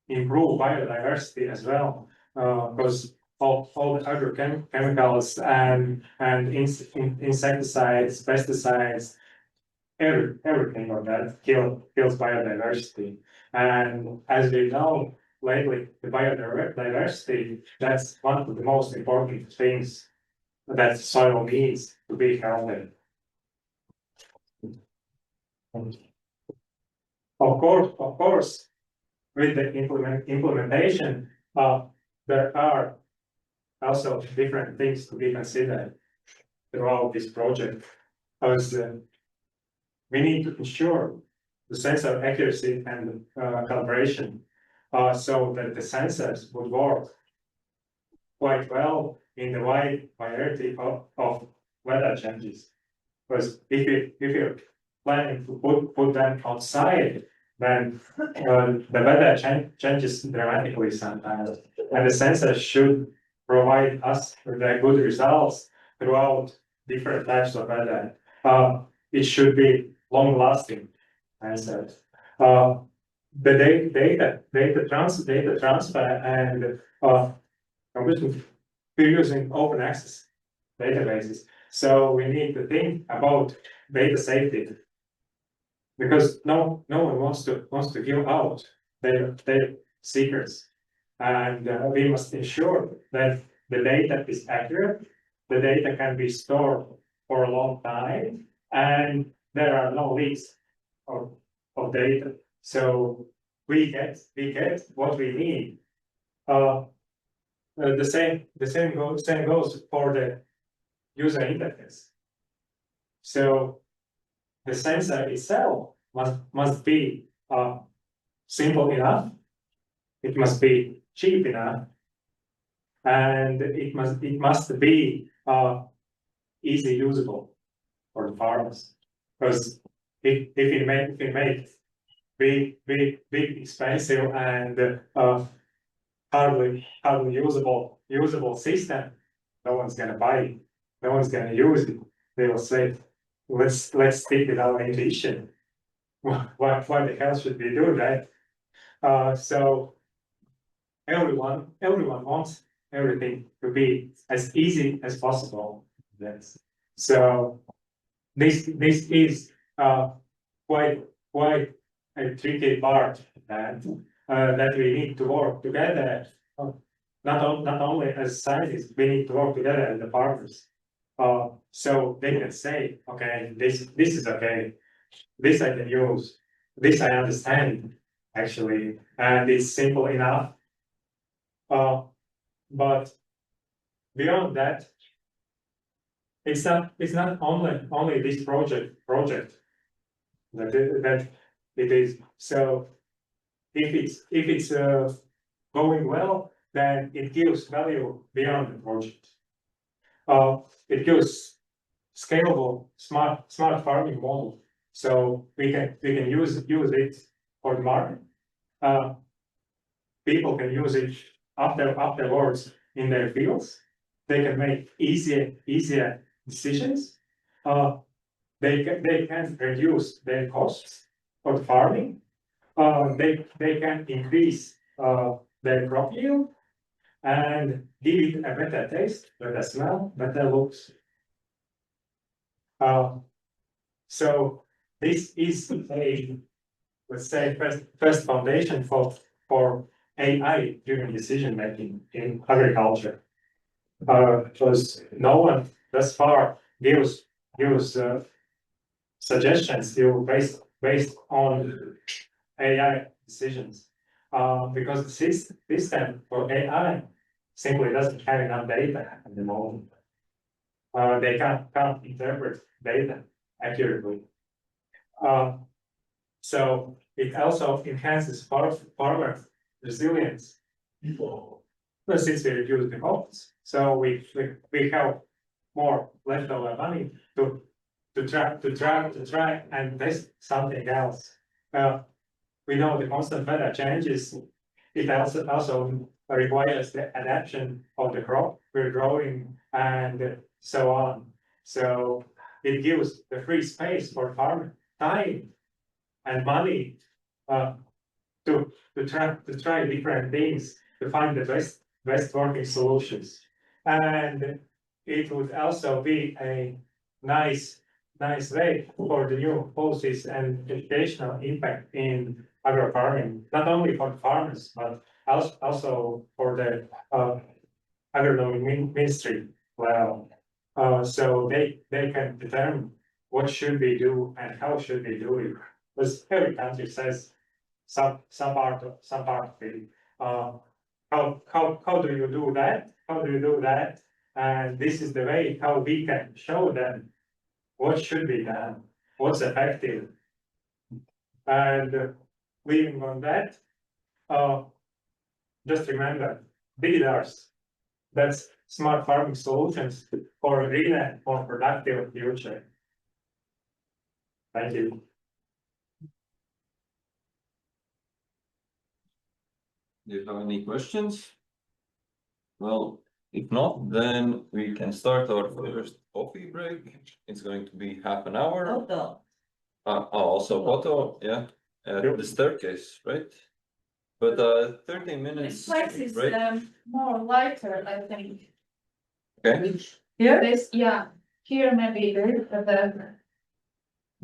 improve biodiversity as well, because all the other chemicals and insecticides, pesticides, everything of that kills biodiversity. And as we know lately, the biodiversity, that's one of the most important things that soil needs to be healthy. Of course, with the implementation, there are also different things to be considered throughout this project, because we need to ensure the sensor accuracy and calibration, so that the sensors would work quite well in the wide variety of weather changes. Because if you're planning to put them outside, then the weather changes dramatically sometimes, and the sensors should provide us with good results throughout different types of weather. It should be long-lasting sensors. The data transfer and we're using open access databases, so we need to think about data safety, because no one wants to give out their secrets. And we must ensure that the data is accurate, the data can be stored for a long time, and there are no leaks of data. So we get what we need. The same goes for the user interface. So the sensor itself must be simple enough. It must be cheap enough, and it must be easy usable for the farmers. Because if we make big expensive and hardly usable system, no one's gonna buy it, no one's gonna use it. They will say, let's stick with our intuition. Why the hell should we do that? So everyone wants everything to be as easy as possible. Yes. So this is quite a tricky part that we need to work together. Not only as scientists, we need to work together as the partners. So they can say, okay, this is okay, this I can use, this I understand actually, and it's simple enough. But beyond that, it's not only this project that it is. So if it's going well, then it gives value beyond the project. It gives scalable smart farming model. So we can use it for the market. People can use it afterwards in their fields. They can make easier decisions. They can reduce their costs for farming. They can increase their crop yield and give it a better taste, better smell, better looks. So this is a, let's say, first foundation for AI-driven decision making in agriculture. Because no one thus far gives suggestions based on AI decisions. Because the system for AI simply doesn't have enough data at the moment. They can't interpret data accurately. So it also enhances farmer resilience. But since we reduce the costs, so we have more leftover money to try and test something else. We know the constant weather changes. It also requires the adaptation of the crop we're growing and so on. So it gives the free space for farmer time and money to try different things to find the best working solutions. And it would also be a nice way for the new policies and educational impact in agro farming, not only for the farmers, but also for the agronomy ministry. Well, so they can determine what should we do and how should we do it. Because every country says some part of it. How do you do that? How do you do that? And this is the way how we can show them what should be done, what's effective. And leaving on that, just remember, BDRs, that's smart farming solutions for a greener, more productive future. Thank you. Do you have any questions? Well, if not, then we can start our first coffee break. It's going to be half an hour. Photo. Also photo, yeah, at the staircase, right? But 13 minutes, This place is right? more lighter, I think. Okay, Here? This, yeah, here maybe the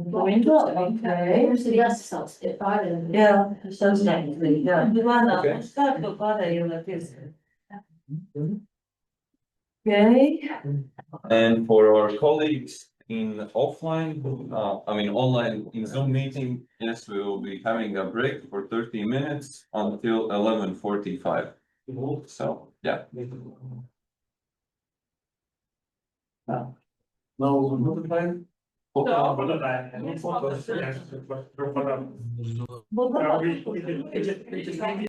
Window, okay. Jā, sasniegti, jā. Divānā, Okay. mums kā to pārējo, lai piesaka. Okay. And for our colleagues in offline, online in Zoom meeting, yes, we will be having a break for 30 minutes until 11:45. So, yeah. Now, another time. But